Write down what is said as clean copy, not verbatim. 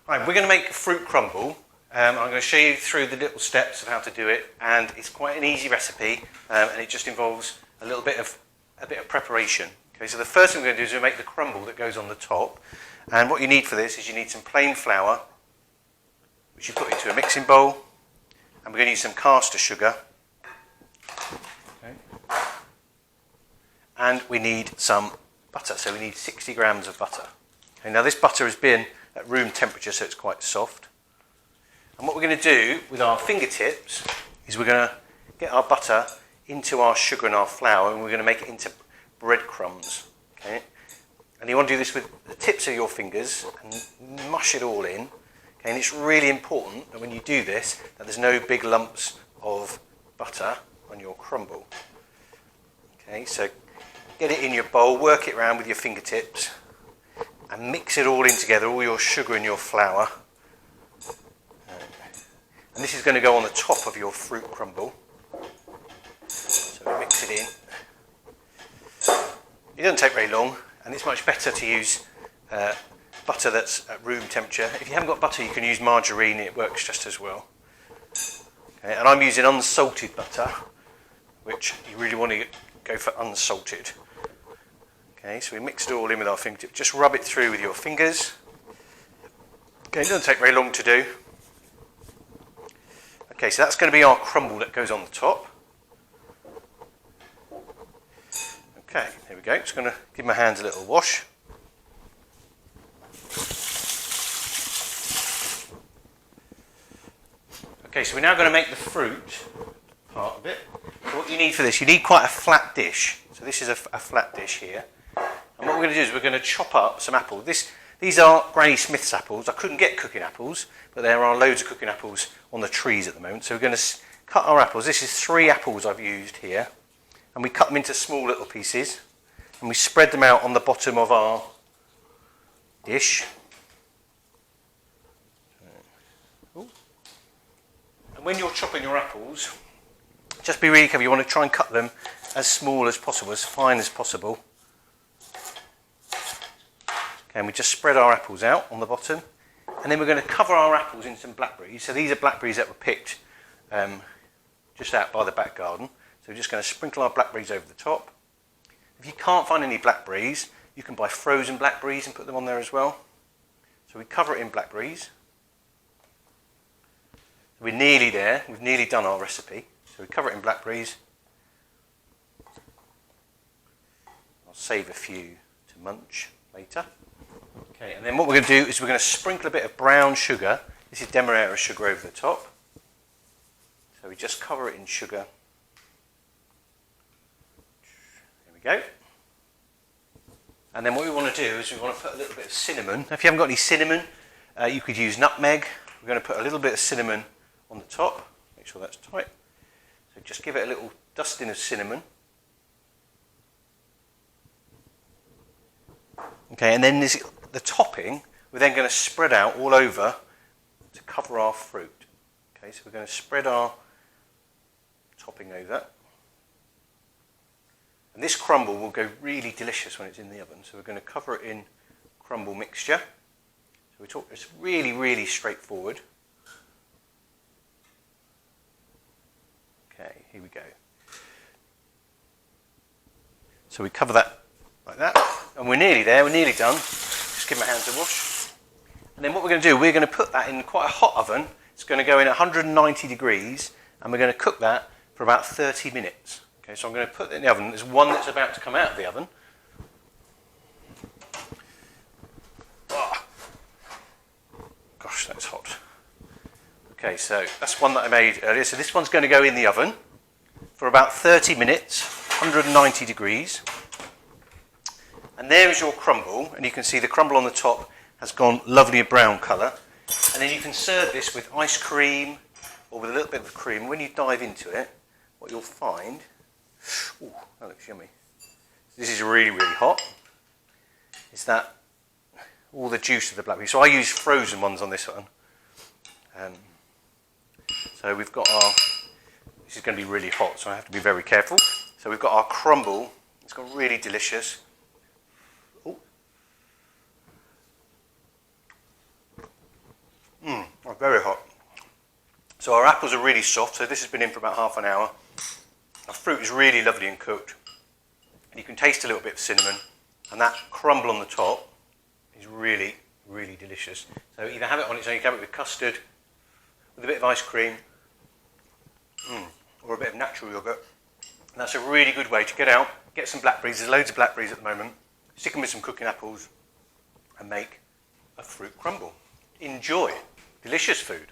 Right, we're going to make a fruit crumble. I'm going to show you through the little steps of how to do it, and it's quite an easy recipe, and it just involves a little bit of preparation. Okay, so the first thing we're going to do is we'll make the crumble that goes on the top, and what you need for this is you need some plain flour, which you put into a mixing bowl, and we're going to use some caster sugar, okay. And we need some butter, so we need 60 grams of butter. Okay, now this butter has been at room temperature, so it's quite soft. And what we're going to do with our fingertips is we're going to get our butter into our sugar and our flour, and we're going to make it into breadcrumbs. Okay? And you want to do this with the tips of your fingers and mush it all in. Okay? And it's really important that when you do this, that there's no big lumps of butter on your crumble. Okay, so get it in your bowl, work it around with your fingertips, and mix it all in together, all your sugar and your flour. And this is going to go on the top of your fruit crumble. So we mix it in. It doesn't take very long, and it's much better to use butter that's at room temperature. If you haven't got butter, you can use margarine, it works just as well. Okay, and I'm using unsalted butter, which you really want to go for unsalted. Okay, so we mix it all in with our fingertips. Just rub it through with your fingers. Okay, it doesn't take very long to do. Okay, so that's going to be our crumble that goes on the top. Okay, there we go. Just going to give my hands a little wash. Okay, so we're now going to make the fruit part of it. So what you need for this, you need quite a flat dish. So this is a flat dish here. And what we're going to do is we're going to chop up some apples. These are Granny Smith's apples. I couldn't get cooking apples, but there are loads of cooking apples on the trees at the moment. So we're going to cut our apples. This is 3 apples I've used here. And we cut them into small little pieces. And we spread them out on the bottom of our dish. And when you're chopping your apples, just be really careful. You want to try and cut them as small as possible, as fine as possible. Okay, and we just spread our apples out on the bottom. And then we're going to cover our apples in some blackberries. So these are blackberries that were picked just out by the back garden. So we're just going to sprinkle our blackberries over the top. If you can't find any blackberries, you can buy frozen blackberries and put them on there as well. So we cover it in blackberries. We're nearly there. We've nearly done our recipe. So we cover it in blackberries. I'll save a few to munch later. Okay, and then what we're going to do is we're going to sprinkle a bit of brown sugar. This is Demerara sugar over the top. So we just cover it in sugar. There we go. And then what we want to do is we want to put a little bit of cinnamon. If you haven't got any cinnamon, you could use nutmeg. We're going to put a little bit of cinnamon on the top. Make sure that's tight. So just give it a little dusting of cinnamon. Okay, and then the topping, we're then going to spread out all over to cover our fruit. Okay, so we're going to spread our topping over. And this crumble will go really delicious when it's in the oven. So we're going to cover it in crumble mixture. So it's really, really straightforward. Okay, here we go. So we cover that like that. And we're nearly there, we're nearly done. Just give my hands a wash. And then what we're going to do, we're going to put that in quite a hot oven. It's going to go in at 190 degrees, and we're going to cook that for about 30 minutes. Okay, so I'm going to put it in the oven. There's one that's about to come out of the oven. Oh. Gosh, that's hot. Okay, so that's one that I made earlier. So this one's going to go in the oven for about 30 minutes, 190 degrees. And there is your crumble, and you can see the crumble on the top has gone lovely brown colour. And then you can serve this with ice cream or with a little bit of cream. When you dive into it, what you'll find, ooh, that looks yummy. This is really, really hot. Is that all the juice of the blackberry. So I use frozen ones on this one. So we've got our, this is going to be really hot, so I have to be very careful. So we've got our crumble. It's got really delicious. Ooh. So our apples are really soft, so this has been in for about half an hour. Our fruit is really lovely and cooked. And you can taste a little bit of cinnamon, and that crumble on the top is really, really delicious. So either have it on its own, you can have it with custard, with a bit of ice cream, or a bit of natural yoghurt. And that's a really good way to get out, get some blackberries. There's loads of blackberries at the moment. Stick them with some cooking apples and make a fruit crumble. Enjoy delicious food.